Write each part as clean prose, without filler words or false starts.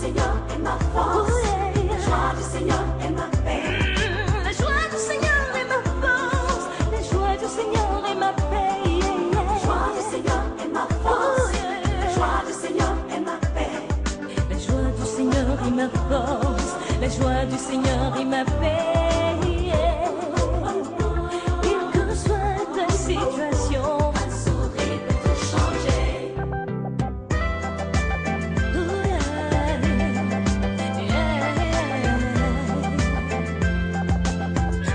Seigneur est ma force. La joie du Seigneur est ma paix. La joie du Seigneur est ma force. La joie du Seigneur est ma paix. La joie du Seigneur est ma force. La joie du Seigneur est ma paix. La joie du Seigneur est ma force. La joie du Seigneur est ma paix. Quelle que soit ta situation, un sourire peut tout changer.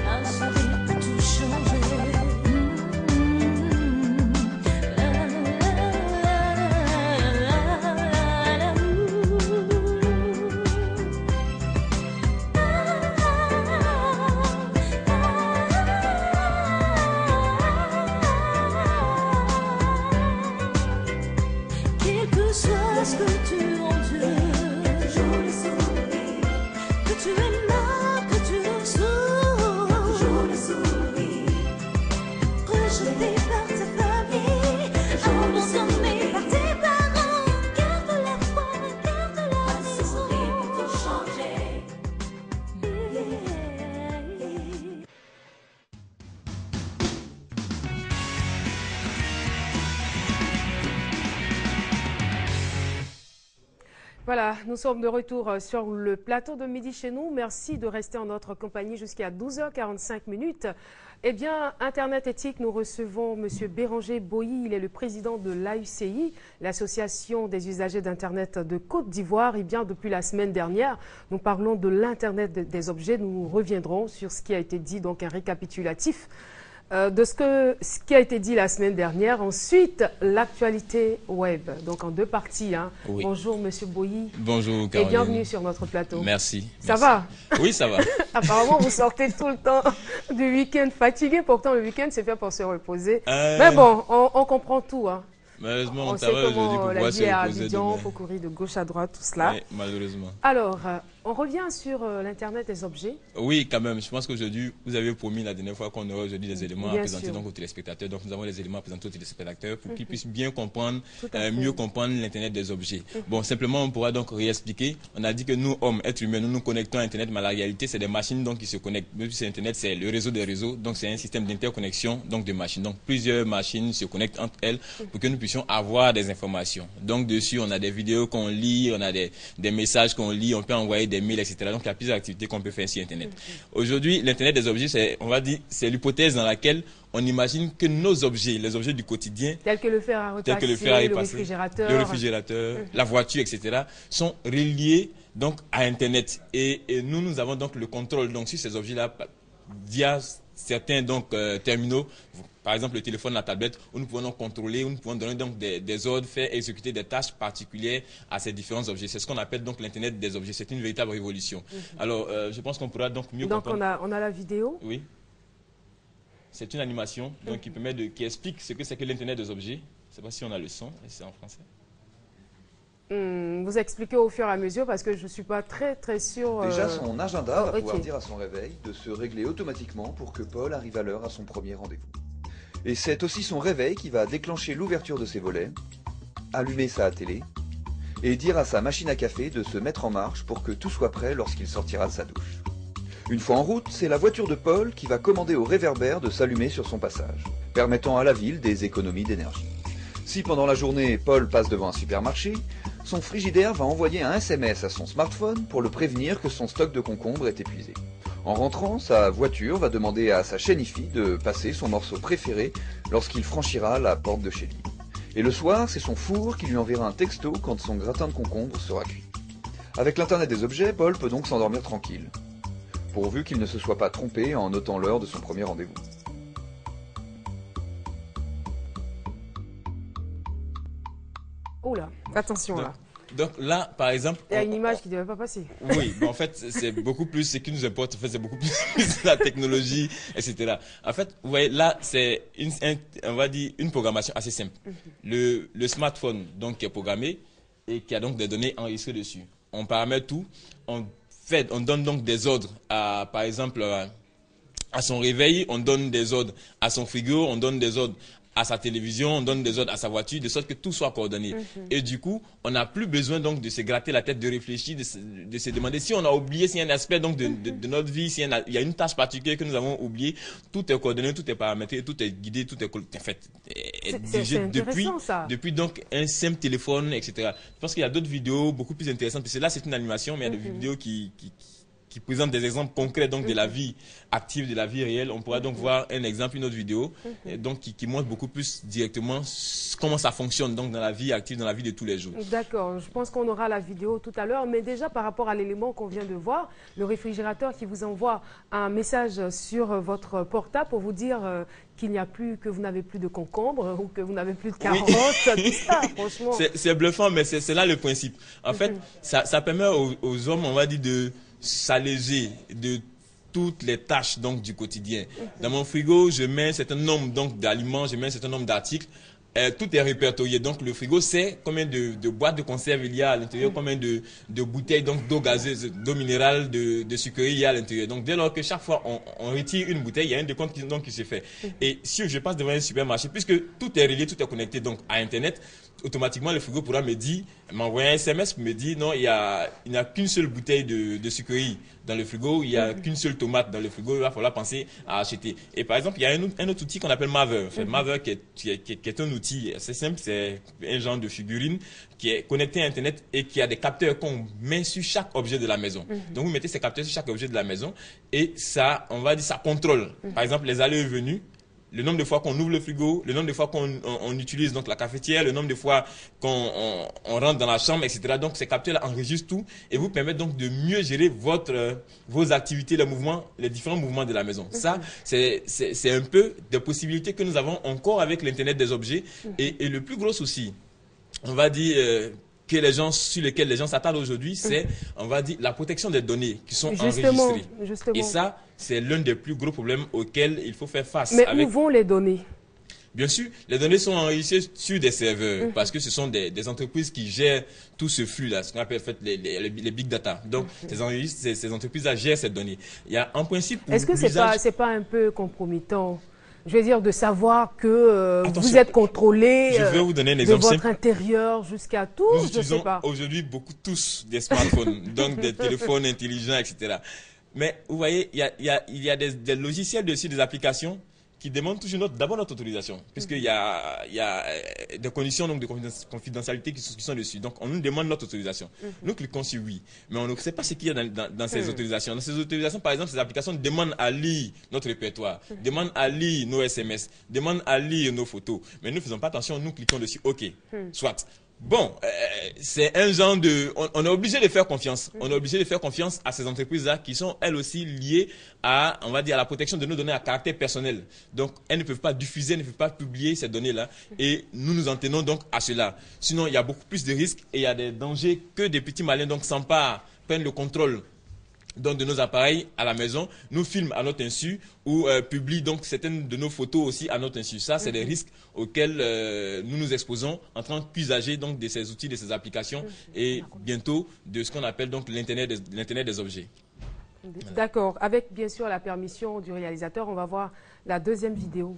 Un sourire peut tout changer. Quel que soit ce que tu endures, toujours le sourire. Que tu es là, que tu souffres, toujours le sourire. Rejeté par ta famille, abandonné par tes parents, garde la foi, garde la raison. Un sourire peut tout changer. Voilà, nous sommes de retour sur le plateau de Midi chez nous. Merci de rester en notre compagnie jusqu'à 12h45. Eh bien, Internet Éthique, nous recevons M. Béranger Boilly. Il est le président de l'AUCI, l'Association des usagers d'Internet de Côte d'Ivoire. Et bien, depuis la semaine dernière, nous parlons de l'Internet des objets. Nous reviendrons sur ce qui a été dit, donc un récapitulatif de ce qui a été dit la semaine dernière. Ensuite, l'actualité web, donc en deux parties. Hein. Oui. Bonjour Monsieur Boilly. Bonjour Caroline. Et bienvenue sur notre plateau. Merci. Ça va? Oui, ça va. Apparemment, vous sortez tout le temps du week-end fatigué. Pourtant, le week-end, c'est fait pour se reposer. Mais bon, on comprend tout. Hein. Malheureusement, on on sait travaille aujourd'hui comment pour la pouvoir vie se est à reposer Abidjan, demain. il faut courir de gauche à droite, tout cela. Oui, malheureusement. Alors, on revient sur l'Internet des objets. Oui, quand même. Je pense qu'aujourd'hui, vous avez promis la dernière fois qu'on aurait aujourd'hui des éléments à Bien présenter sûr. donc, aux téléspectateurs. Donc, nous avons des éléments à présenter aux téléspectateurs pour qu'ils puissent bien comprendre, Tout à fait. mieux comprendre l'Internet des objets. Bon, simplement, on pourra donc réexpliquer. On a dit que nous, hommes, êtres humains, nous nous connectons à Internet, mais la réalité, c'est des machines donc, qui se connectent. Même si c'est Internet, c'est le réseau des réseaux. Donc, c'est un système d'interconnexion donc de machines. Donc, plusieurs machines se connectent entre elles pour que nous puissions avoir des informations. Donc, dessus, on a des vidéos qu'on lit, on a des messages qu'on lit, on peut envoyer des mails, etc. Donc, il y a plusieurs activités qu'on peut faire sur Internet. Aujourd'hui, l'Internet des objets, c'est, on va dire, c'est l'hypothèse dans laquelle on imagine que nos objets, les objets du quotidien, Tels que le fer à tels que repasser, le fer à le repasser, réfrigérateur. la voiture, etc., sont reliés donc à Internet. Et nous, nous avons donc le contrôle donc sur ces objets-là via certains donc terminaux. Par exemple, le téléphone, la tablette, où nous pouvons donc contrôler, où nous pouvons donner donc des ordres, faire exécuter des tâches particulières à ces différents objets. C'est ce qu'on appelle donc l'Internet des objets. C'est une véritable révolution. Alors, je pense qu'on pourra donc mieux comprendre. Donc, on a la vidéo. Oui. C'est une animation donc, qui explique ce que c'est que l'Internet des objets. Je ne sais pas si on a le son, c'est en français. Vous expliquez au fur et à mesure parce que je ne suis pas très sûre. Déjà, son agenda va ok. pouvoir dire à son réveil de se régler automatiquement pour que Paul arrive à l'heure à son premier rendez-vous. Et c'est aussi son réveil qui va déclencher l'ouverture de ses volets, allumer sa télé et dire à sa machine à café de se mettre en marche pour que tout soit prêt lorsqu'il sortira de sa douche. Une fois en route, c'est la voiture de Paul qui va commander au réverbère de s'allumer sur son passage, permettant à la ville des économies d'énergie. Si pendant la journée, Paul passe devant un supermarché, son frigidaire va envoyer un SMS à son smartphone pour le prévenir que son stock de concombres est épuisé. En rentrant, sa voiture va demander à sa chaîne IFI de passer son morceau préféré lorsqu'il franchira la porte de chez lui. Et le soir, c'est son four qui lui enverra un texto quand son gratin de concombre sera cuit. Avec l'Internet des objets, Paul peut donc s'endormir tranquille, pourvu qu'il ne se soit pas trompé en notant l'heure de son premier rendez-vous. Oh là, attention là. Donc là, par exemple... Il y a une image qui ne devait pas passer. Oui, mais en fait, c'est beaucoup plus, ce qui nous importe, en fait, c'est beaucoup plus la technologie, etc. En fait, vous voyez, là, c'est on va dire, une programmation assez simple. Le smartphone, donc, qui est programmé et qui a donc des données enregistrées dessus. On paramètre tout, on donne donc des ordres à, par exemple, à son réveil, on donne des ordres à son frigo, on donne des ordres à sa télévision, on donne des ordres à sa voiture, de sorte que tout soit coordonné. Et du coup, on n'a plus besoin donc de se gratter la tête, de réfléchir, de se demander si on a oublié, s'il y a un aspect donc de notre vie, s'il y a une tâche particulière que nous avons oubliée, tout est coordonné, tout est paramétré, tout est guidé, tout est fait. C'est intéressant, ça. Depuis donc un simple téléphone, etc. Je pense qu'il y a d'autres vidéos beaucoup plus intéressantes, parce que là c'est une animation, mais il y a des vidéos qui présentent des exemples concrets donc de la vie active, de la vie réelle. On pourra donc voir un exemple, une autre vidéo, donc qui montre beaucoup plus directement comment ça fonctionne donc dans la vie active, dans la vie de tous les jours. D'accord, je pense qu'on aura la vidéo tout à l'heure, mais déjà par rapport à l'élément qu'on vient de voir, le réfrigérateur qui vous envoie un message sur votre portable pour vous dire qu'il n'y a plus, que vous n'avez plus de concombre ou que vous n'avez plus de carottes, tout ça, franchement. C'est bluffant, mais c'est là le principe. En fait, ça permet aux hommes, on va dire, de s'alléger de toutes les tâches donc du quotidien. Dans mon frigo, je mets un certain nombre donc d'aliments, je mets un certain nombre d'articles. Tout est répertorié. Donc le frigo sait combien de boîtes de conserve il y a à l'intérieur, combien de bouteilles donc d'eau gazeuse, d'eau minérale, de sucreries il y a à l'intérieur. Donc dès lors que chaque fois on retire une bouteille, il y a un décompte qui se fait. Et si je passe devant un supermarché, puisque tout est relié, tout est connecté donc à Internet, automatiquement le frigo pourra me dire, m'envoyer un SMS pour me dire non, il n'y a qu'une seule bouteille de sucreries dans le frigo, il n'y a qu'une seule tomate dans le frigo, il va falloir penser à acheter. Et par exemple, il y a un autre outil qu'on appelle Maver. Maver qui est un outil assez simple, c'est un genre de figurine qui est connecté à Internet et qui a des capteurs qu'on met sur chaque objet de la maison. Donc vous mettez ces capteurs sur chaque objet de la maison et ça, on va dire, ça contrôle. Par exemple, les allées et venues, le nombre de fois qu'on ouvre le frigo, le nombre de fois qu'on utilise donc la cafetière, le nombre de fois qu'on rentre dans la chambre, etc. Donc ces capteurs-là enregistrent tout et vous permettent donc de mieux gérer vos activités, les mouvements, les différents mouvements de la maison. Ça, c'est un peu des possibilités que nous avons encore avec l'Internet des objets. Et le plus gros souci, on va dire, sur lesquels les gens s'attardent aujourd'hui, c'est, on va dire, la protection des données qui sont enregistrées. Justement. Et ça, c'est l'un des plus gros problèmes auxquels il faut faire face. Mais où vont les données? Bien sûr, les données sont enregistrées sur des serveurs parce que ce sont des entreprises qui gèrent tout ce flux-là, ce qu'on appelle en fait, les big data. Donc, ces entreprises-là gèrent ces données. Il y a en principe... Est-ce que c'est pas un peu compromettant? Je veux dire, de savoir que vous êtes contrôlé je vais vous donner un exemple de votre intérieur jusqu'à tout, nous utilisons aujourd'hui beaucoup tous des smartphones, donc des téléphones intelligents, etc. Mais vous voyez, il y a des logiciels dessus, des applications qui demandent toujours d'abord notre autorisation, puisqu'il y a des conditions donc, de confidentialité qui sont dessus. Donc, on nous demande notre autorisation. Nous cliquons sur oui, mais on ne sait pas ce qu'il y a dans ces autorisations. Dans ces autorisations, par exemple, ces applications demandent à lire notre répertoire, demandent à lire nos SMS, demandent à lire nos photos. Mais nous ne faisons pas attention, nous cliquons dessus. OK, soit. Bon, c'est un genre de... On est obligé de faire confiance. On est obligé de faire confiance à ces entreprises-là qui sont, elles aussi, liées à, on va dire, à la protection de nos données à caractère personnel. Donc, elles ne peuvent pas diffuser, ne peuvent pas publier ces données-là. Et nous nous en tenons donc à cela. Sinon, il y a beaucoup plus de risques et il y a des dangers que des petits malins donc s'emparent, prennent le contrôle donc de nos appareils à la maison, nous filment à notre insu ou publient donc certaines de nos photos aussi à notre insu. Ça, c'est des risques auxquels nous nous exposons en tant qu'usagers donc de ces outils, de ces applications et bientôt de ce qu'on appelle donc l'Internet des objets. D'accord. Avec bien sûr la permission du réalisateur, on va voir la deuxième vidéo.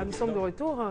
nous sommes de retour.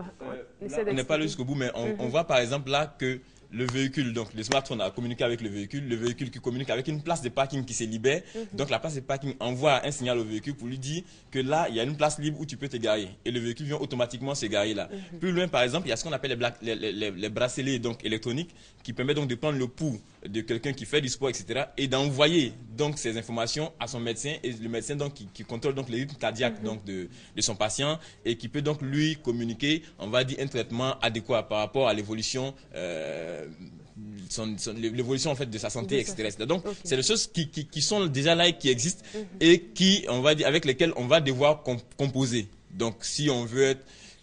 On n'est pas allé jusqu'au bout, mais on voit par exemple là que le véhicule, donc le smartphone a communiqué avec le véhicule qui communique avec une place de parking qui se libère. Donc la place de parking envoie un signal au véhicule pour lui dire que là, il y a une place libre où tu peux te garer. Et le véhicule vient automatiquement se garer là. Plus loin, par exemple, il y a ce qu'on appelle les bracelets donc, électroniques qui permettent donc de prendre le pouls de quelqu'un qui fait du sport, etc. et d'envoyer donc ces informations à son médecin et le médecin donc qui contrôle donc les rythmes cardiaques donc de son patient et qui peut donc lui communiquer, on va dire, un traitement adéquat par rapport à l'évolution l'évolution en fait de sa santé, etc. Donc c'est des choses qui sont déjà là et qui existent et qui, on va dire, avec lesquelles on va devoir composer. Donc si on veut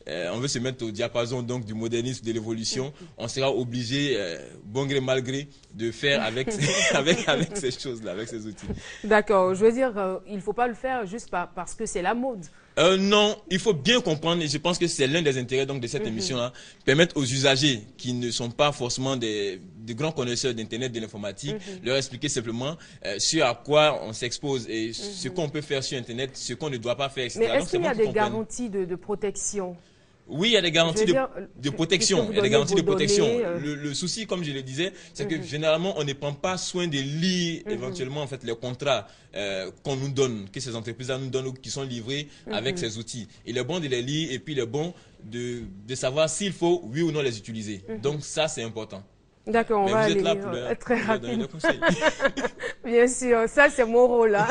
se mettre au diapason donc du modernisme, de l'évolution, on sera obligé, bon gré mal gré, de faire avec avec ces choses-là, avec ces outils. D'accord. Je veux dire, il ne faut pas le faire juste parce que c'est la mode. Non, il faut bien comprendre, et je pense que c'est l'un des intérêts donc, de cette émission-là, permettre aux usagers qui ne sont pas forcément des grands connaisseurs d'Internet, de l'informatique, leur expliquer simplement ce à quoi on s'expose et ce qu'on peut faire sur Internet, ce qu'on ne doit pas faire, etc. Mais est-ce qu'il y a des garanties de protection? Oui, il y a des garanties de protection. Il y a des garanties de protection. Le souci, comme je le disais, c'est que généralement, on ne prend pas soin de lire éventuellement en fait, les contrats qu'on nous donne, que ces entreprises-là nous donnent ou qui sont livrés avec ces outils. Il est bon de les lire et puis il est bon de savoir s'il faut, oui ou non, les utiliser. Donc ça, c'est important. D'accord, on va aller très rapidement. Bien sûr, ça c'est mon rôle là,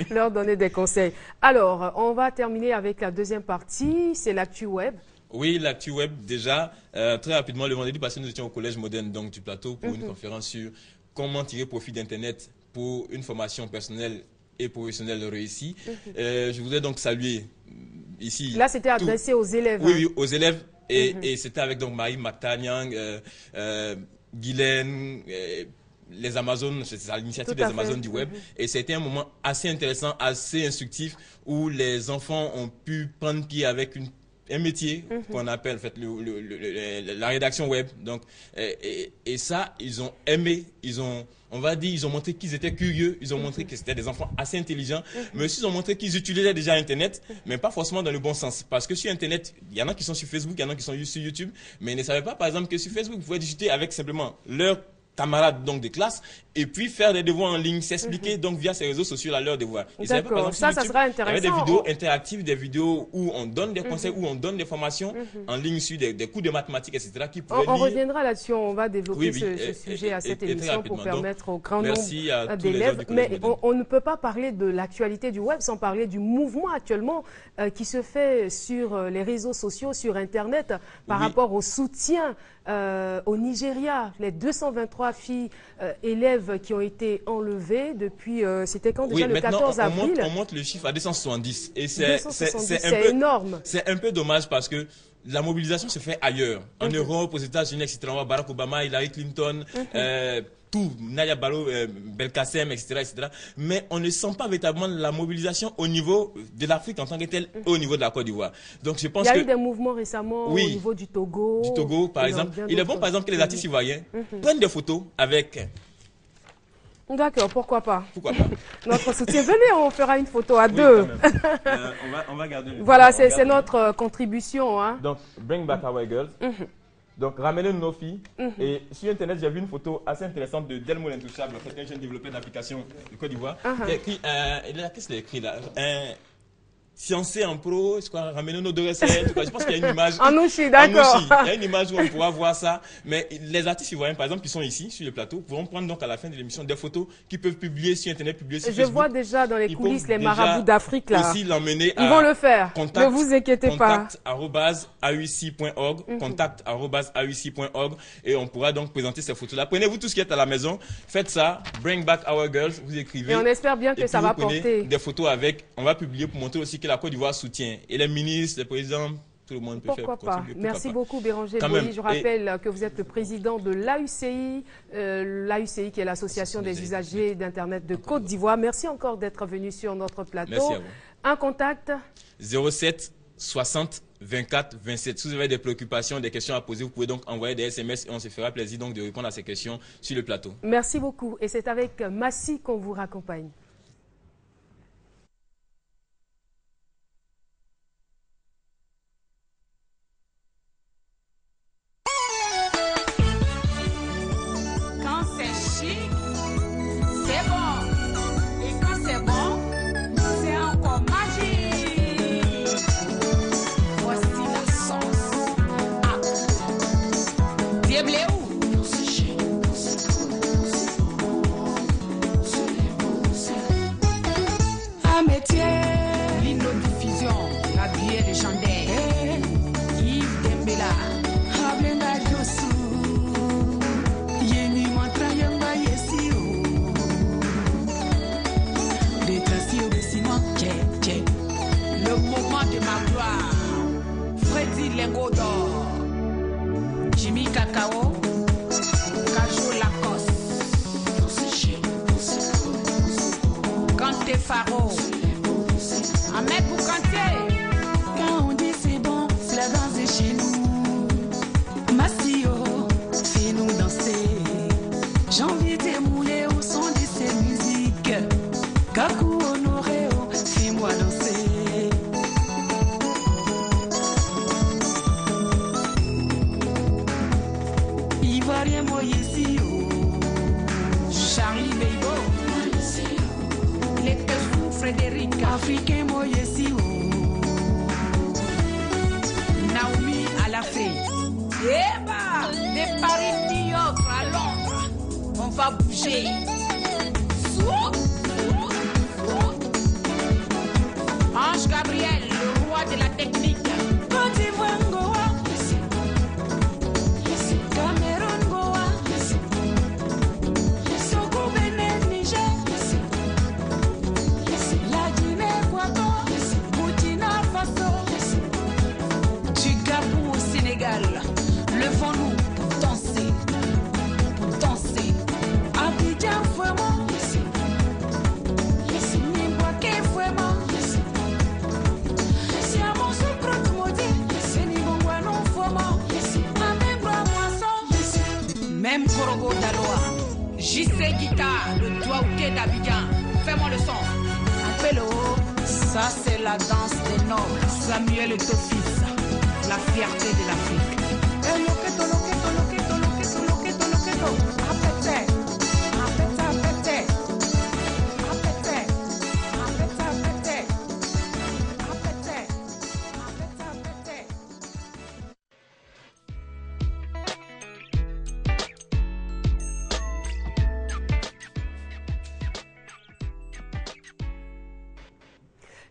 leur donner des conseils. Alors, on va terminer avec la deuxième partie, c'est l'actu web. Oui, l'actu web, déjà, très rapidement, le vendredi passé, nous étions au Collège moderne donc, du Plateau pour une conférence sur comment tirer profit d'Internet pour une formation personnelle et professionnelle réussie. Je voudrais donc saluer ici... Là, c'était adressé aux élèves. Oui, oui, aux élèves. Et c'était avec donc Marie Mactaniang, Guylaine, les Amazones, c'est l'initiative des Amazones du web. Et c'était un moment assez intéressant, assez instructif, où les enfants ont pu prendre pied avec un métier qu'on appelle en fait, la rédaction web. Donc, et ça, ils ont aimé, on va dire, ils ont montré qu'ils étaient curieux, ils ont montré que c'était des enfants assez intelligents, mais aussi ils ont montré qu'ils utilisaient déjà Internet, mais pas forcément dans le bon sens. Parce que sur Internet, il y en a qui sont sur Facebook, il y en a qui sont sur YouTube, mais ils ne savaient pas, par exemple, que sur Facebook, vous pouvez discuter avec simplement leur camarades donc de classe et puis faire des devoirs en ligne, s'expliquer donc via ces réseaux sociaux à leurs devoirs. D'accord, ça sera intéressant. Il y avait des vidéos interactives, des vidéos où on donne des conseils, où on donne des formations en ligne sur des cours de mathématiques, etc. Qui on reviendra là-dessus, on va développer ce sujet à cette émission pour permettre au grand nombre d'élèves. Mais on ne peut pas parler de l'actualité du web sans parler du mouvement actuellement qui se fait sur les réseaux sociaux, sur Internet, par rapport au soutien au Nigeria, les 223 filles élèves qui ont été enlevées depuis, c'était quand déjà, le 14 avril. On monte le chiffre à 270 et c'est énorme. C'est un peu dommage parce que la mobilisation se fait ailleurs, en Europe, aux États-Unis, etc. On voit Barack Obama, Hillary Clinton, tout, Naya Balo, Belkacem, etc., etc. Mais on ne sent pas véritablement la mobilisation au niveau de l'Afrique en tant que telle et au niveau de la Côte d'Ivoire. Donc je pense il y a eu des mouvements récemment au niveau du Togo. Du Togo, par exemple. Il est bon, par exemple, que les artistes ivoiriens prennent des photos avec... D'accord, pourquoi pas. Pourquoi pas. Notre soutien. Venez, on fera une photo à deux. On va garder le... Voilà, c'est notre contribution. Hein. Donc, Bring Back Our Girls. Donc, ramenez nos filles. Et sur Internet, j'ai vu une photo assez intéressante de Delmo l'Intouchable, en fait, un jeune développeur d'application de Côte d'Ivoire, qui a écrit, qu'est-ce qu'il a écrit là? Sciencé en pro, ramener nos deux recettes. Je pense qu'il y a une image. En Ouchi, d'accord. Il y a une image où on pourra voir ça. Mais les artistes ivoiriens, par exemple, qui sont ici, sur le plateau, pourront prendre donc à la fin de l'émission des photos qu'ils peuvent publier sur Internet, publier sur Facebook. Je vois déjà dans les coulisses les marabouts d'Afrique là. Aussi l'emmener à... Ils vont le faire. Ne vous inquiétez pas. contact@auici.org, contact@auici.org, et on pourra donc présenter ces photos-là. Prenez-vous tout ce qui est à la maison, faites ça, Bring Back Our Girls, vous écrivez. Et on espère bien que ça va porter. Des photos avec, on va publier pour montrer aussi que la Côte d'Ivoire soutient. Et les ministres, les présidents, tout le monde peut faire. Pourquoi pas. Merci beaucoup Béranger Boyi. Je rappelle que vous êtes le président de l'AUCI, l'AUCI qui est l'association des usagers d'Internet de Côte d'Ivoire. Merci encore d'être venu sur notre plateau. Merci à vous. Un contact 07 60 24 27. Si vous avez des préoccupations, des questions à poser, vous pouvez donc envoyer des SMS et on se fera plaisir donc de répondre à ces questions sur le plateau. Merci beaucoup. Et c'est avec Massi qu'on vous raccompagne. magique. C'est bon. Et quand c'est bon, c'est encore magique. Voici la sauce. Ah. Diable où? Un métier. L'inodiffusion, la bière légendaire. Yves Dembela. Hablenda Josu. Yemi Mantra Yamba Yesio. Des tracés de Simon. Tché. Le moment de ma gloire. Freddy Lingot d'or. Jimmy Cacao. Cajou Lacoste. Kanté Faro. Ahmed Boukanté. Quand on dit c'est bon, c'est la danse de chez nous. Massio, fais-nous danser. J'ai envie de mouler au son de cette musique. Kakou Honoréo, fais-moi danser. Ivoirien Moyesio. Charlie Beibo. Les Pesou Frédéric. Africain Moyesio. Naomi Alafé. Eba, de Paris, New York à Londres, on va bouger. Ange Gabriel, le roi de la technique. Côte d'Ivoire, Goa. Cameroun, Goa. Togo, Bénin, Niger. La Guinée, Équateur. Burkina Faso. Du Gabon au Sénégal. Levons-nous pour danser. Abidjan, vraiment. Nimboake, vraiment. Si à mon sucre, tu me dis, c'est Nibongwano, vraiment. Amébra, moisson. Même Korogo Daloa. JC Guitare, le Douaouké d'Abidjan. Fais-moi le son. Appelle-le. Ça, c'est la danse des nobles. Samuel Tofis, la fierté de l'Afrique. Loketo. Apete.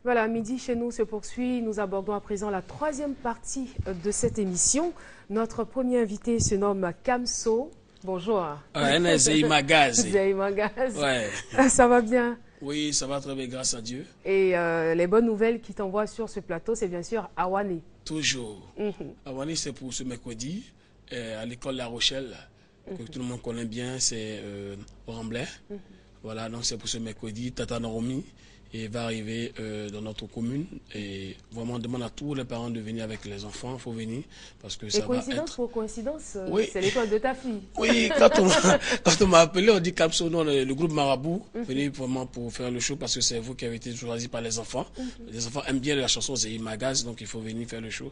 Voilà, Midi chez nous se poursuit. Nous abordons à présent la troisième partie de cette émission. Notre premier invité se nomme Kamso. Bonjour. Zey Magaz. Zey Magaz. Ouais. Ça va bien? Oui, ça va très bien, grâce à Dieu. Et les bonnes nouvelles qui t'envoient sur ce plateau, c'est bien sûr Awane. Toujours. Awane, c'est pour ce mercredi, à l'école La Rochelle, que tout le monde connaît bien, c'est Remblai. Voilà, donc c'est pour ce mercredi. Tata Naomi va arriver dans notre commune. Et vraiment, on demande à tous les parents de venir avec les enfants. Il faut venir parce que ça va être... pour coïncidence, oui. C'est l'école de ta fille. Oui, quand on m'a appelé, on dit Kamso, non, le groupe Marabout, venez vraiment pour faire le show parce que c'est vous qui avez été choisi par les enfants. Les enfants aiment bien la chanson Zey Magaz, donc il faut venir faire le show.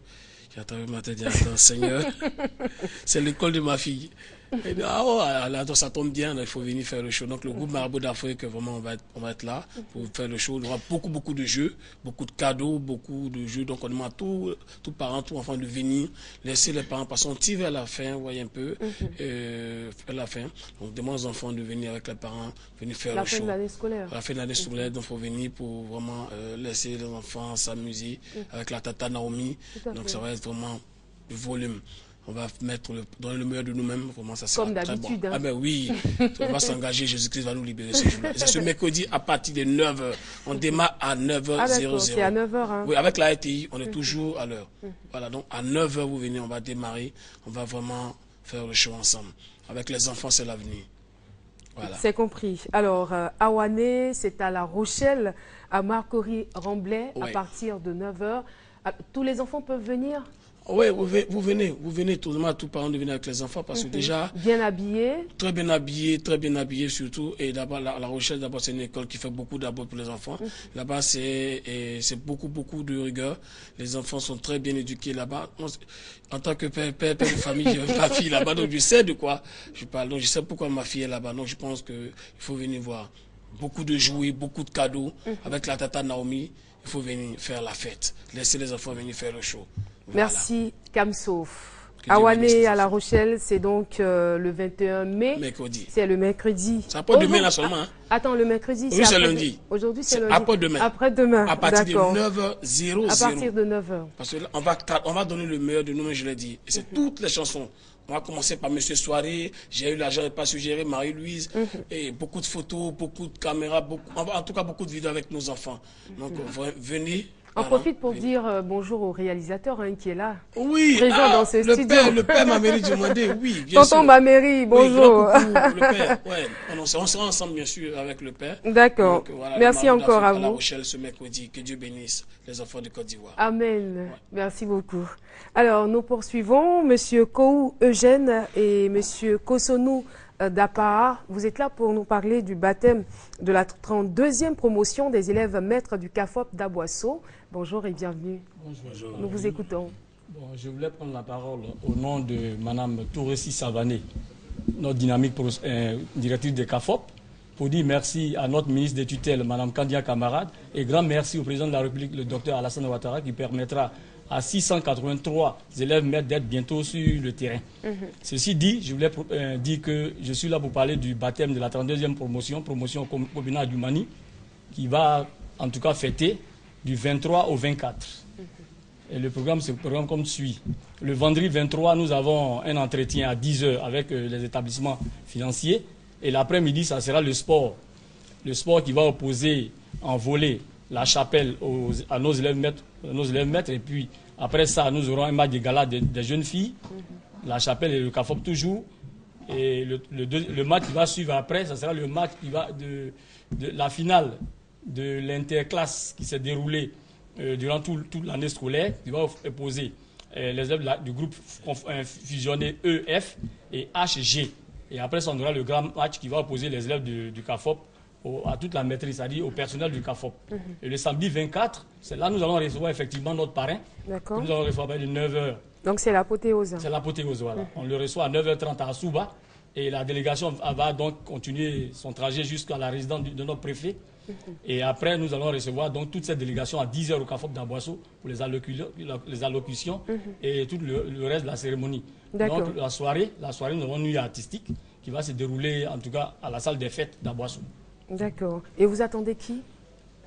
J'ai attendu ma tête, j'ai dit, attends, Seigneur, c'est l'école de ma fille. Et dit, donc ça tombe bien, il faut venir faire le show. Donc le groupe Marabout d'Afrique, vraiment, on va être là pour faire le show. Il y aura beaucoup de jeux, beaucoup de cadeaux, beaucoup de jeux. Donc on demande à tous parents, tous enfants de venir, laisser les parents passer un petit vers la fin, vous voyez un peu, vers la fin. Donc demande aux enfants de venir avec les parents, venir faire le show. La fin de l'année scolaire. La fin de l'année scolaire, donc il faut venir pour vraiment laisser les enfants s'amuser avec la Tata Naomi. Donc ça va être vraiment du volume. On va donner le meilleur de nous-mêmes, vraiment ça sera très bon. Hein. Ah ben oui, on va s'engager, Jésus-Christ va nous libérer ce jour-là. C'est ce mercredi à partir de 9h. On démarre à 9h00. C'est à 9h. Hein. Oui, avec la RTI, on est toujours à l'heure. Voilà, donc à 9h vous venez, on va démarrer, on va vraiment faire le show ensemble. Avec les enfants, c'est l'avenir. Voilà. C'est compris. Alors, Awane, c'est à La Rochelle, à Marcory Remblai, à partir de 9h. Tous les enfants peuvent venir? Oui, vous venez tout le monde, tout parents de venir avec les enfants parce que déjà... Bien habillés. Très bien habillés surtout. Et d'abord, La Rochelle, d'abord, c'est une école qui fait beaucoup d'abord pour les enfants. Là-bas, c'est beaucoup de rigueur. Les enfants sont très bien éduqués là-bas. En tant que père de famille, j'ai ma fille là-bas, donc je sais de quoi je parle. Donc je sais pourquoi ma fille est là-bas. Donc je pense qu'il faut venir voir. Beaucoup de jouets, beaucoup de cadeaux. Avec la tata Naomi, il faut venir faire la fête. Laisser les enfants venir faire le show. Voilà. Merci, Kamsouf. Awané à La Rochelle, c'est donc le 21 mai. Mercredi. C'est le mercredi. C'est après-demain là seulement. Hein? Attends, le mercredi, oui, c'est lundi. Aujourd'hui, c'est lundi. Après-demain. Après-demain. À partir de 9h00. À partir de 9h. Parce que là, on va donner le meilleur de nous, je l'ai dit. Et c'est toutes les chansons. On va commencer par Monsieur Soirée, j'ai eu l'argent de pas suggérer, Marie-Louise, et beaucoup de photos, beaucoup de caméras, en tout cas beaucoup de vidéos avec nos enfants. Donc venez. On profite pour dire bonjour au réalisateur qui est là. Oui, présent dans ce studio. Le père Maméry du Mondé, oui, bien sûr. Tonton Maméry, bonjour. Oui, le père, ouais. On sera ensemble, bien sûr, avec le père. D'accord. Voilà, merci encore à vous. À La Rochelle ce mercredi. Que Dieu bénisse les enfants de Côte d'Ivoire. Amen. Ouais. Merci beaucoup. Alors, nous poursuivons. Monsieur Kou Eugène et Monsieur Kosonou Dapa, vous êtes là pour nous parler du baptême de la 32e promotion des élèves maîtres du CAFOP d'Aboisseau. Bonjour et bienvenue. Bonjour. Nous vous écoutons. Bon, je voulais prendre la parole au nom de Mme Touressi Savané, notre directrice de CAFOP, pour dire merci à notre ministre des tutelles, Mme Kandia Camarade, et grand merci au président de la République, le docteur Alassane Ouattara, qui permettra à 683 élèves maîtres d'être bientôt sur le terrain. Ceci dit, je voulais dire que je suis là pour parler du baptême de la 32e promotion communale du Mani, qui va en tout cas fêter du 23 au 24. Et le programme, c'est le programme comme suit. Le vendredi 23, nous avons un entretien à 10h avec les établissements financiers. Et l'après-midi, ça sera le sport. Le sport qui va opposer en volley la chapelle à nos élèves maîtres. Et puis, après ça, nous aurons un match de gala des jeunes filles. La chapelle et le CAFOP toujours. Et le match qui va suivre après, ça sera le match qui va de la finale de l'interclasse qui s'est déroulée durant toute l'année scolaire, qui va opposer les élèves du groupe fusionné EF et HG. Et après ça, on aura le grand match qui va opposer les élèves du CAFOP à toute la maîtrise, c'est-à-dire au personnel du CAFOP. Et le samedi 24, c'est là que nous allons recevoir effectivement notre parrain. D'accord. Nous allons recevoir à 9h. Donc c'est l'apothéose. C'est l'apothéose, voilà. On le reçoit à 9h30 à Assouba. Et la délégation va donc continuer son trajet jusqu'à la résidence de notre préfet. Et après, nous allons recevoir donc toute cette délégation à 10h au CAFOP d'Aboisseau pour les allocutions et tout le reste de la cérémonie. Donc la soirée, nous avons une nuit artistique qui va se dérouler en tout cas à la salle des fêtes d'Aboisseau. D'accord. Et vous attendez qui?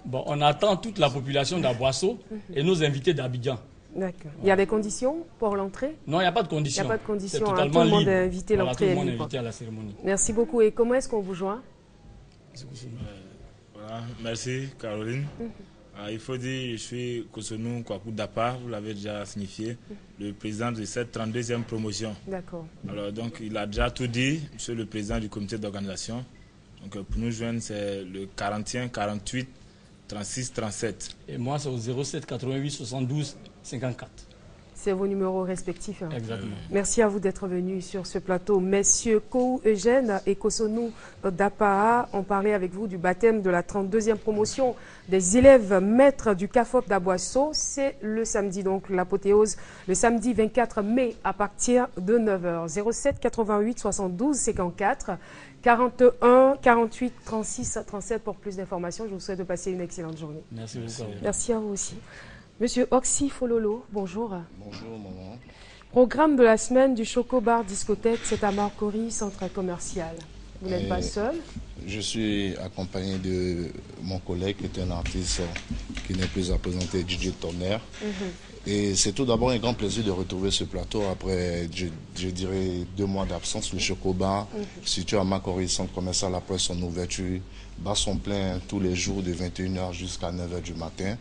Bon, on attend toute la population d'Aboisseau et nos invités d'Abidjan. D'accord. Il y a des conditions pour l'entrée? Non, il n'y a pas de conditions. Il n'y a pas de conditions. C'est totalement tout le monde libre. est invité, voilà, l'entrée tout le est monde est libre. invité à la cérémonie. Merci beaucoup. Et comment est-ce qu'on vous joint? Voilà, merci Caroline. Il faut dire, je suis Kosonou Kwaku Dapa, vous l'avez déjà signifié, le président de cette 32e promotion. D'accord. Alors donc il a déjà tout dit, monsieur le président du comité d'organisation. Donc pour nous joindre, c'est le 41 48 36 37. Et moi, c'est au 07 88 72 54. C'est vos numéros respectifs. Exactement. Merci à vous d'être venus sur ce plateau. Messieurs Kou Eugène et Kosonou Dapa ont parlé avec vous du baptême de la 32e promotion des élèves maîtres du CAFOP d'Aboisseau. C'est le samedi, donc l'apothéose, le samedi 24 mai à partir de 9h. 07 88 72 54 41 48 36 37 pour plus d'informations. Je vous souhaite de passer une excellente journée. Merci beaucoup. Merci à vous aussi. Monsieur Oxy Fololo, bonjour. Bonjour, maman. Programme de la semaine du Choco Bar Discothèque, c'est à Marcory, centre commercial. Vous n'êtes pas seul? Je suis accompagné de mon collègue qui est un artiste qui n'est plus à présenter, DJ Tonnerre. Et c'est tout d'abord un grand plaisir de retrouver ce plateau après, je dirais, 2 mois d'absence. Le Choco Bar, situé à Marcory, centre commercial, après son ouverture, bat son plein tous les jours de 21h jusqu'à 9h du matin.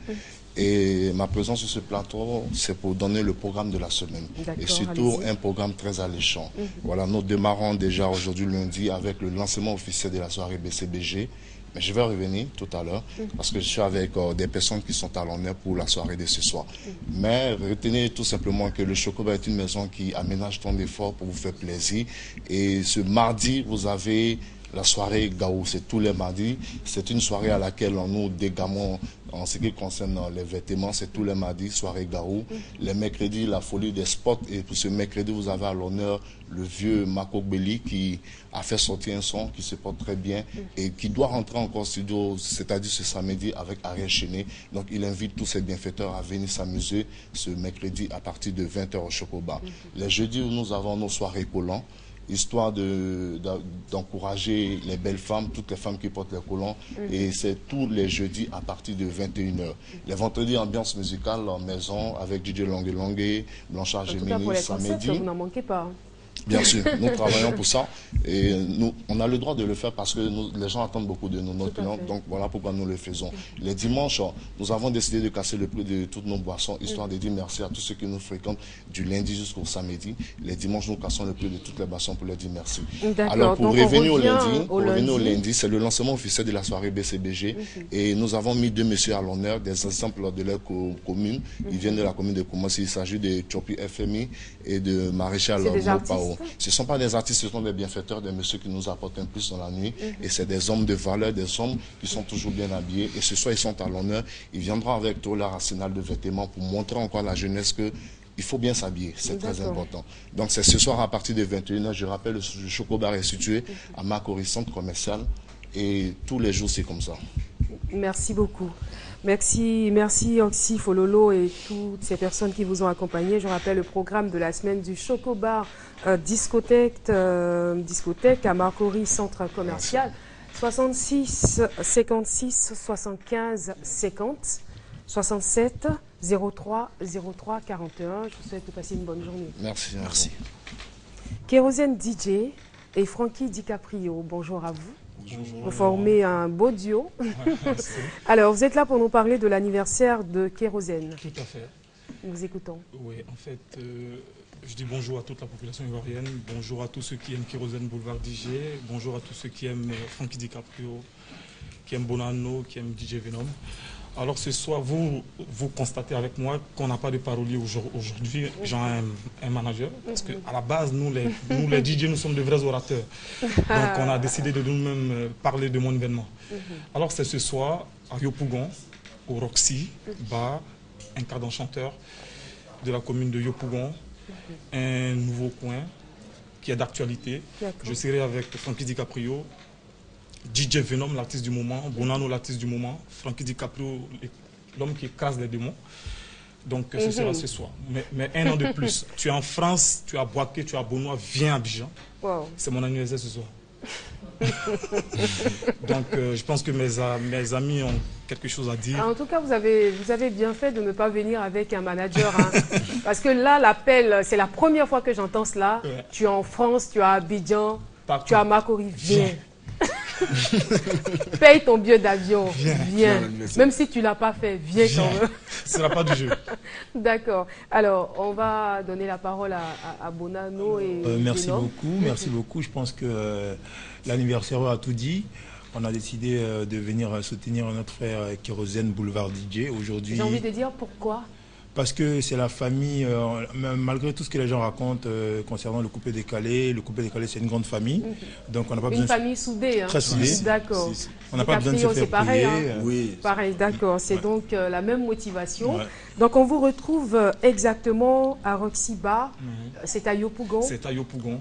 Et ma présence sur ce plateau, c'est pour donner le programme de la semaine. Et surtout un programme très alléchant. Voilà, nous démarrons déjà aujourd'hui lundi avec le lancement officiel de la soirée BCBG. Mais je vais revenir tout à l'heure parce que je suis avec des personnes qui sont à l'honneur pour la soirée de ce soir. Mais retenez tout simplement que le Chocobar est une maison qui aménage tant d'efforts pour vous faire plaisir. Et ce mardi, vous avez la soirée Gaou, c'est tous les mardis. C'est une soirée à laquelle nous dégamons en ce qui concerne les vêtements. C'est tous les mardis, soirée Gaou. Les mercredis, la folie des spots. Et pour ce mercredi, vous avez à l'honneur le vieux Mako Belli qui a fait sortir un son qui se porte très bien et qui doit rentrer en studio, c'est-à-dire ce samedi avec Ariel Chené. Donc il invite tous ses bienfaiteurs à venir s'amuser ce mercredi à partir de 20h au Chocobar. Les jeudis, nous avons nos soirées collants, histoire d'encourager les belles femmes, toutes les femmes qui portent les collants. Et c'est tous les jeudis à partir de 21h. Les vendredis, ambiance musicale en maison avec DJ Longue Longue, Blanchard Gemini, samedi. Vous n'en manquez pas. Bien sûr, nous travaillons pour ça et nous, on a le droit de le faire parce que les gens attendent beaucoup de nous, donc voilà pourquoi nous le faisons. Les dimanches, nous avons décidé de casser le prix de toutes nos boissons, histoire de dire merci à tous ceux qui nous fréquentent du lundi jusqu'au samedi. Les dimanches, nous cassons le prix de toutes les boissons pour leur dire merci. Alors pour revenir au lundi, c'est le lancement officiel de la soirée BCBG et nous avons mis deux messieurs à l'honneur, des exemples de leur commune. Ils viennent de la commune de Koumassi, il s'agit de Chopi FMI et de Maréchal Mopao. Ce ne sont pas des artistes, ce sont des bienfaiteurs, des messieurs qui nous apportent un plus dans la nuit. Et c'est des hommes de valeur, des hommes qui sont toujours bien habillés. Et ce soir, ils sont à l'honneur. Ils viendront avec tout leur arsenal de vêtements pour montrer encore à la jeunesse que il faut bien s'habiller, c'est très important. Donc c'est ce soir à partir de 21h. Je rappelle, le Chocobar est situé à Makori, centre commercial. Et tous les jours, c'est comme ça. Merci beaucoup. Merci Oxy, Fololo et toutes ces personnes qui vous ont accompagné. Je rappelle le programme de la semaine du Chocobar discothèque à Makori, centre commercial. 66 56 75 50 67 03 03 41. Je vous souhaite de passer une bonne journée. Merci. Kérosène DJ et Frankie DiCaprio, bonjour à vous. Vous formez un beau duo. Alors, vous êtes là pour nous parler de l'anniversaire de Kérosène. Tout à fait. Nous vous écoutons. Oui, en fait, je dis bonjour à toute la population ivoirienne, bonjour à tous ceux qui aiment Kérosène Boulevard DJ, bonjour à tous ceux qui aiment Frankie DiCaprio, qui aiment Bonanno, qui aiment DJ Venom. Alors ce soir, vous constatez avec moi qu'on n'a pas de parolier aujourd'hui, genre un manager, parce qu'à la base, nous les DJ, nous sommes de vrais orateurs. Donc on a décidé de nous-mêmes parler de mon événement. Alors c'est ce soir, à Yopougon, au Roxy, Bar, un cadre chanteur de la commune de Yopougon, un nouveau coin qui est d'actualité. Je serai avec Frankie DiCaprio, DJ Venom, l'artiste du moment, Bonanno, l'artiste du moment, Frankie DiCaprio, l'homme qui écrase les démons. Donc ce sera ce soir. Mais un an de plus. Tu es en France, tu es à Boaké, tu es à Bonois, viens à Abidjan. Wow. C'est mon anniversaire ce soir. Donc je pense que mes amis ont quelque chose à dire. En tout cas, vous avez bien fait de ne pas venir avec un manager. Parce que là, l'appel, c'est la première fois que j'entends cela. Ouais. Tu es en France, tu es à Abidjan, tu es à Makori, viens. Paye ton billet d'avion, viens. Même si tu ne l'as pas fait, viens quand même. Ce ne sera pas du jeu. D'accord. Alors, on va donner la parole à Bonanno. Merci beaucoup. Je pense que l'anniversaire a tout dit. On a décidé de venir soutenir notre frère Kérosène Boulevard DJ aujourd'hui. J'ai envie de dire pourquoi. Parce que c'est la famille, malgré tout ce que les gens racontent concernant le coupé décalé. Le coupé décalé, c'est une grande famille. Donc on n'a pas besoin. Une famille soudée. Très soudée. D'accord. On n'a pas besoin de se faire pareil, prier. Oui. Pareil, d'accord. C'est donc la même motivation. Ouais. Donc on vous retrouve exactement à Roxy Bar. C'est à Yopougon. C'est à Yopougon.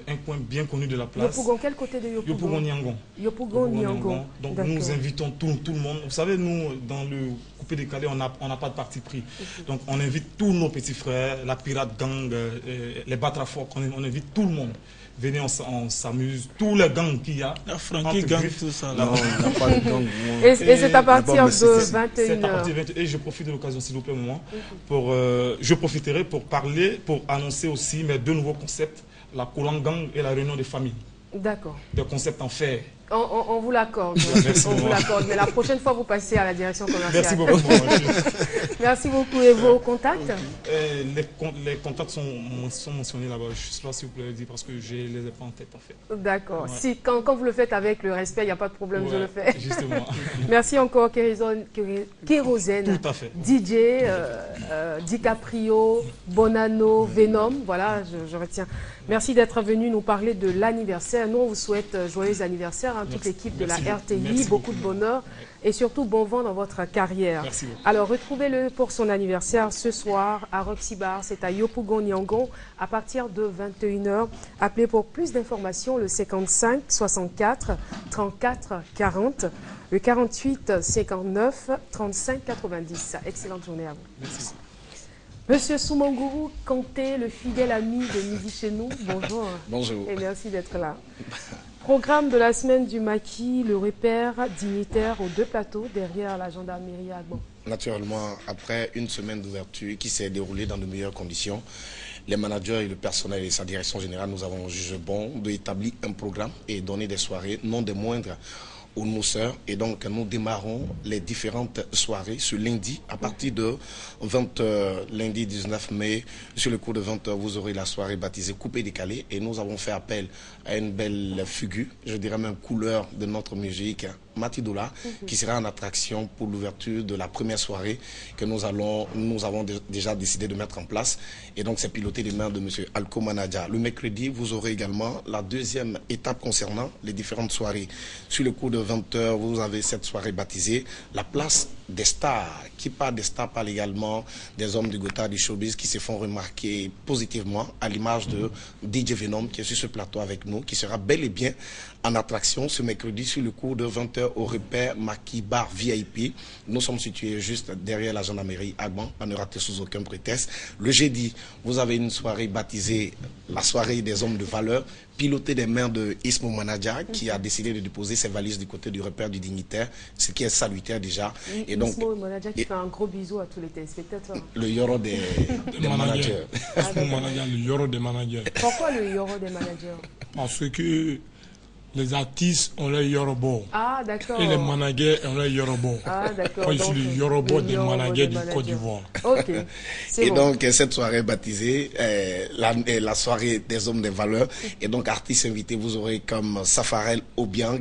Un coin bien connu de la place. Yopougon, quel côté de Yopougon? Yopougon-Niangon. Yopougon-Niangon. Donc nous invitons tout le monde. Vous savez, nous, dans le coupé décalé, on n'a pas de parti pris. Donc on invite tous nos petits frères, la pirate gang, les Batrafoc, on invite tout le monde. Venez, on s'amuse, tous les gangs qu'il y a. La Frankie gang, tout ça. Là, on n'a pas de gang. Et c'est à partir de 21h. C'est à partir de 21h. Et je profite de l'occasion, s'il vous plaît, je profiterai pour parler, pour annoncer aussi mes deux nouveaux concepts, la Kolan Gang et la réunion des familles. D'accord. Des concepts en fer. On vous l'accorde. On vous l'accorde. Mais la prochaine fois, vous passez à la direction commerciale. Merci beaucoup. Merci beaucoup. Et vos contacts? Les contacts sont mentionnés là-bas. Je ne sais pas si vous pouvez le dire parce que je ne les ai pas en tête en fait. D'accord. Ouais. Si, quand vous le faites avec le respect, il n'y a pas de problème, je le fais. Justement. Merci encore, Kérosène. Tout à fait. DJ, DiCaprio, Bonanno, Venom. Voilà, je retiens. Merci d'être venu nous parler de l'anniversaire. Nous, on vous souhaite joyeux anniversaire, hein, toute l'équipe de la RTI, beaucoup de bonheur et surtout bon vent dans votre carrière. Merci beaucoup. Alors, retrouvez-le pour son anniversaire ce soir à Roxy Bar, c'est à Yopougon, Yangon, à partir de 21h. Appelez pour plus d'informations le 55 64 34 40, le 48 59 35 90. Excellente journée à vous. Merci. Monsieur Soumanguru Kanté, le fidèle ami de Midi chez nous, bonjour. Bonjour. Et merci d'être là. Programme de la semaine du maquis, le repère dignitaire aux 2 plateaux derrière la gendarmerie à Agban. Naturellement, après une semaine d'ouverture qui s'est déroulée dans de meilleures conditions, les managers et le personnel et sa direction générale, nous avons jugé bon d'établir un programme et donner des soirées, non des moindres, aux nos sœurs. Et donc, nous démarrons les différentes soirées ce lundi à partir de 20h, lundi 19 mai. Sur le cours de 20h, vous aurez la soirée baptisée Coupé Décalé. Et nous avons fait appel à une belle figure, je dirais même couleur de notre musique, Matidola, qui sera en attraction pour l'ouverture de la première soirée que nous avons déjà décidé de mettre en place. Et donc, c'est piloté des mains de M. Alko Manadja. Le mercredi, vous aurez également la deuxième étape concernant les différentes soirées. Sur le cours de 20h, vous avez cette soirée baptisée La place des stars. Qui parle des stars parle également des hommes du Gotha, du showbiz qui se font remarquer positivement à l'image de DJ Venom qui est sur ce plateau avec nous, qui sera bel et bien en attraction ce mercredi sur le cours de 20h au repère Maquis Bar VIP. Nous sommes situés juste derrière la gendarmerie Agban, à ne rater sous aucun prétexte. Le jeudi, vous avez une soirée baptisée la soirée des hommes de valeur, pilotée des mains de Ismo Manadja, qui a décidé de déposer ses valises du côté du repère du dignitaire, ce qui est salutaire déjà. Et donc, Ismo Manadja qui fait un gros bisou à tous les téléspectateurs. Le Yoro des managers. Ismo Manadja, le Yoro des managers. Pourquoi le Yoro des managers? Parce que les artistes ont leur Yorobo. Ah, d'accord. Et les managers ont leur Yorobo. Ah, d'accord. Moi, je suis le Yorobo des managers du Côte d'Ivoire. Ok. Et bon. Donc, cette soirée baptisée, la soirée des hommes des valeurs. Et donc, artistes invités, vous aurez comme Safarel Obiang.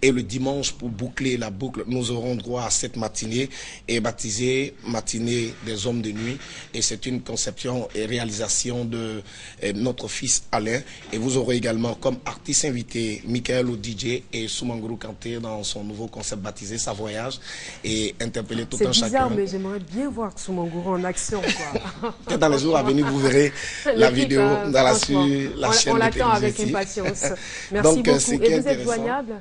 Et le dimanche, pour boucler la boucle, nous aurons droit à cette matinée et baptisée Matinée des hommes de nuit. Et c'est une conception et réalisation de notre fils Alain. Et vous aurez également comme artiste invité Michael au DJ et Soumanguru Kanté dans son nouveau concept baptisé Sa Voyage et interpeller tout un chacun. C'est bizarre, mais j'aimerais bien voir Soumanguru en action. Peut-être dans les jours à venir, vous verrez la vidéo dans la chaîne. On l'attend avec impatience. Merci donc, beaucoup. Et vous êtes joignable?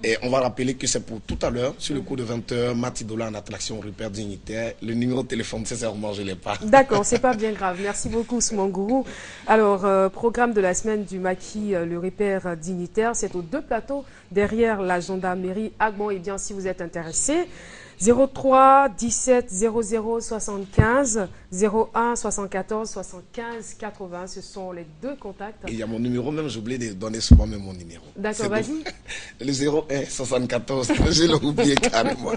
Et on va rappeler que c'est pour tout à l'heure, sur le coup de 20h, Matidola en attraction repère dignitaire. Le numéro de téléphone, sincèrement, je ne l'ai pas. D'accord, c'est pas bien grave. Merci beaucoup, Soumanguru. Alors, programme de la semaine du maquis, le repère dignitaire, c'est aux 2 plateaux derrière la gendarmerie Agban. Et bien, si vous êtes intéressé, 03 17 00 75 01 74 75 80, ce sont les 2 contacts. Il y a mon numéro même, j'ai oublié de donner souvent même mon numéro. D'accord, vas-y. Le 01 74, je l'ai oublié carrément.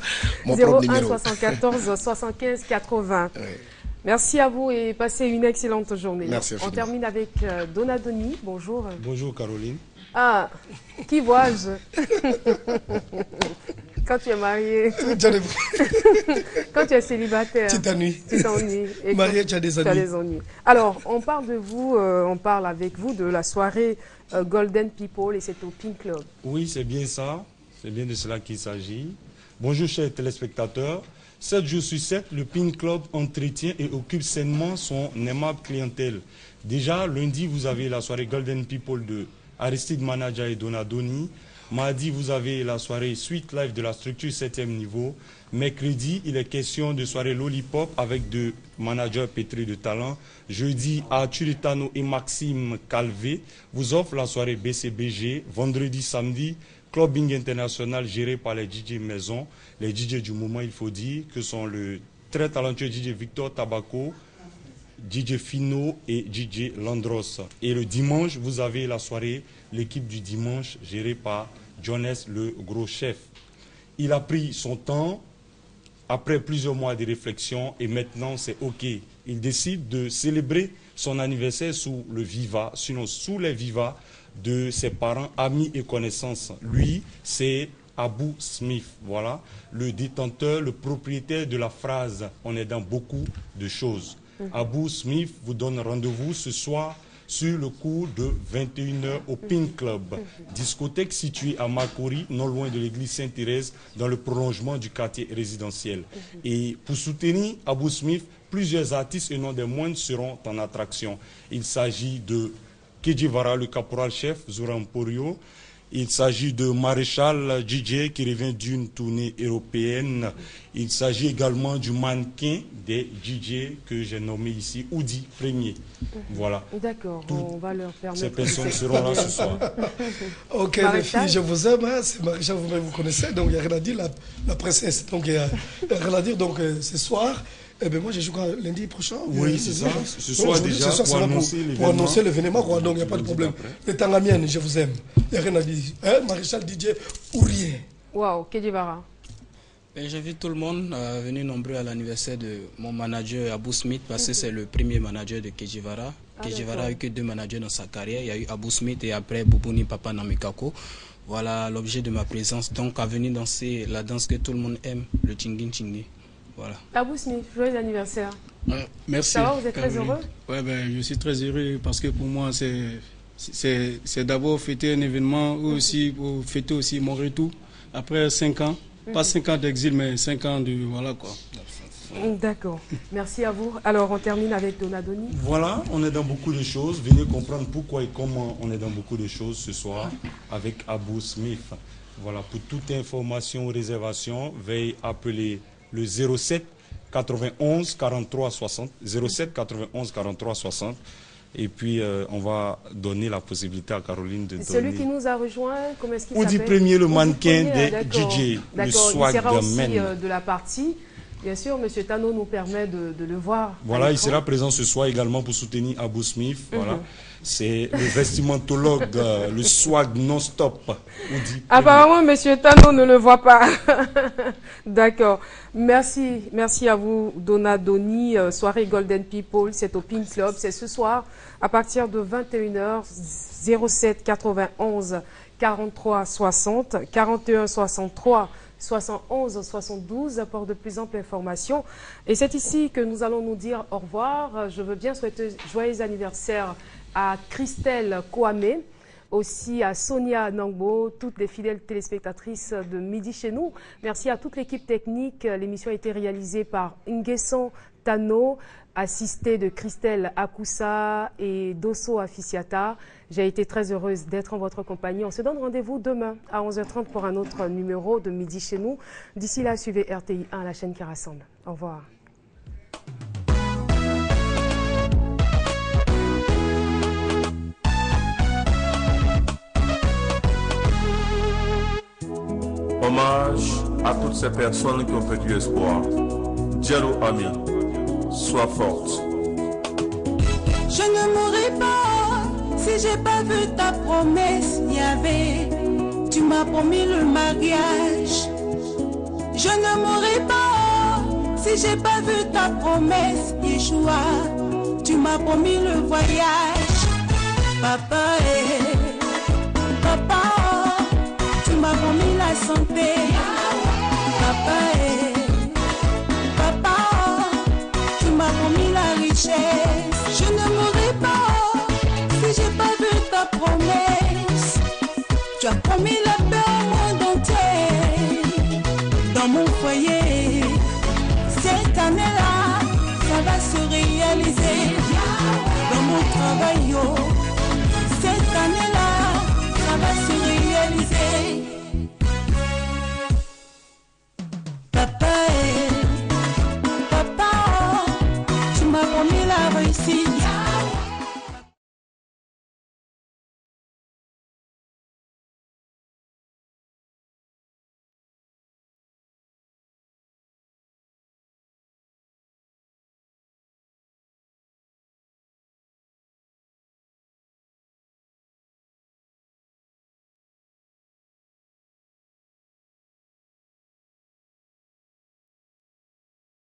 Mon propre numéro. 01 74 75 80. Oui. Merci à vous et passez une excellente journée. Merci. On termine avec Donadoni. Bonjour. Bonjour Caroline. Ah, qui vois-je? Quand tu es marié, quand tu es célibataire, tu t'ennuies. Tu t'ennuies. Marié, tu as des ennuis. Alors, on parle de vous, on parle avec vous de la soirée Golden People et c'est au Pink Club. Oui, c'est bien ça. C'est bien de cela qu'il s'agit. Bonjour chers téléspectateurs. 7 jours sur 7, le Pink Club entretient et occupe sainement son aimable clientèle. Déjà, lundi, vous avez la soirée Golden People de Aristide Manadja et Donadoni. Mardi, vous avez la soirée Suite Live de la structure 7e niveau. Mercredi, il est question de soirée Lollipop avec 2 managers pétris de talent. Jeudi, Arthur Etano et Maxime Calvé vous offrent la soirée BCBG. Vendredi, samedi, Clubbing International géré par les DJ Maison. Les DJ du moment, il faut dire, que sont le très talentueux DJ Victor Tabaco, DJ Fino et DJ Landros. Et le dimanche, vous avez la soirée L'équipe du dimanche gérée par Jones, le gros chef. Il a pris son temps, après plusieurs mois de réflexion, et maintenant c'est OK. Il décide de célébrer son anniversaire sous le viva, sinon sous les vivas de ses parents, amis et connaissances. Lui, c'est Abou Smith, voilà, le détenteur, le propriétaire de la phrase « On est dans beaucoup de choses ». Abou Smith vous donne rendez-vous ce soir sur le coup de 21h au Pink Club, discothèque située à Makori, non loin de l'église Sainte-Thérèse, dans le prolongement du quartier résidentiel. Et pour soutenir Abou Smith, plusieurs artistes et non des moindres seront en attraction. Il s'agit de Kedjivara, le caporal-chef, Zoran Porio. Il s'agit de Maréchal DJ qui revient d'une tournée européenne. Il s'agit également du mannequin des DJ que j'ai nommé ici, Oudi Premier. Voilà. D'accord, on va leur permettre. Ces personnes seront là ce soir. Ok, les filles, je vous aime. Hein, c'est Maréchal, vous-même vous connaissez, donc il n'y a rien à dire. La princesse, donc il n'y a rien à dire. Donc ce soir. Eh ben moi, je joue lundi prochain. Oui, c'est ça. Ce soir déjà, pour annoncer l'événement, donc il n'y a pas de problème. Les Tangamiennes, je vous aime. Il n'y a rien à dire. Hein? Maréchal DJ ou rien. Waouh, Kedjivara. J'invite tout le monde à venir nombreux à l'anniversaire de mon manager Abou Smith, parce que c'est le premier manager de Kedjivara. Kedjivara a eu que 2 managers dans sa carrière. Il y a eu Abou Smith et après Boubouni Papa Namikako. Voilà l'objet de ma présence. Donc à venir danser la danse que tout le monde aime, le Tchingin Tchingin. Voilà. Abou Smith, joyeux anniversaire. Merci. Ça va, vous êtes très heureux? Ouais, je suis très heureux parce que pour moi, c'est d'abord fêter un événement, ou aussi pour fêter aussi mon retour après 5 ans. Pas 5 ans d'exil, mais 5 ans de... Voilà quoi. D'accord. Merci à vous. Alors, on termine avec Donadoni. Voilà, on est dans beaucoup de choses. Venez comprendre pourquoi et comment on est dans beaucoup de choses ce soir avec Abou Smith. Voilà, pour toute information ou réservation, veuillez appeler le 07 91 43 60, 07 91 43 60, et puis on va donner la possibilité à Caroline de donner. Celui qui nous a rejoint, comment est-ce qu'il s'appelle? Oudi Premier, le mannequin des DJ, le swag il sera aussi man. de la partie. Bien sûr, M. Tano nous permet de le voir. Voilà, il sera présent ce soir également pour soutenir Abou Smith. Voilà. C'est le vestimentologue, le swag non-stop. Apparemment, M. Tano ne le voit pas. D'accord. Merci à vous, Donadoni. Soirée Golden People, c'est au Pink Club. C'est ce soir à partir de 21h, 07 91 43 60, 41 63. 71 72 pour de plus amples informations. Et c'est ici que nous allons nous dire au revoir. Je veux bien souhaiter joyeux anniversaire à Christelle Kouame, aussi à Sonia Nangbo, toutes les fidèles téléspectatrices de Midi chez nous. Merci à toute l'équipe technique. L'émission a été réalisée par Nguesson Tano, assisté de Christelle Akoussa et Dosso Aficiata. J'ai été très heureuse d'être en votre compagnie. On se donne rendez-vous demain à 11h30 pour un autre numéro de Midi chez nous. D'ici là, suivez RTI 1, la chaîne qui rassemble. Au revoir. Hommage à toutes ces personnes qui ont perdu espoir. Diallo Ami, sois forte. Je ne mourrai pas si j'ai pas vu ta promesse, Yahvé. Tu m'as promis le mariage. Je ne mourrai pas si j'ai pas vu ta promesse, Yeshua. Tu m'as promis le voyage. Papa, papa, tu m'as promis la santé. Papa, papa, tu m'as promis la richesse. Je ne mourrai pas si j'ai pas vu ta promesse. Tu as promis la paix au monde entier. Dans mon foyer, cette année-là, ça va se réaliser. Dans mon travail, cette année-là, ça va se réaliser. Papa, tu m'as promis la réussite.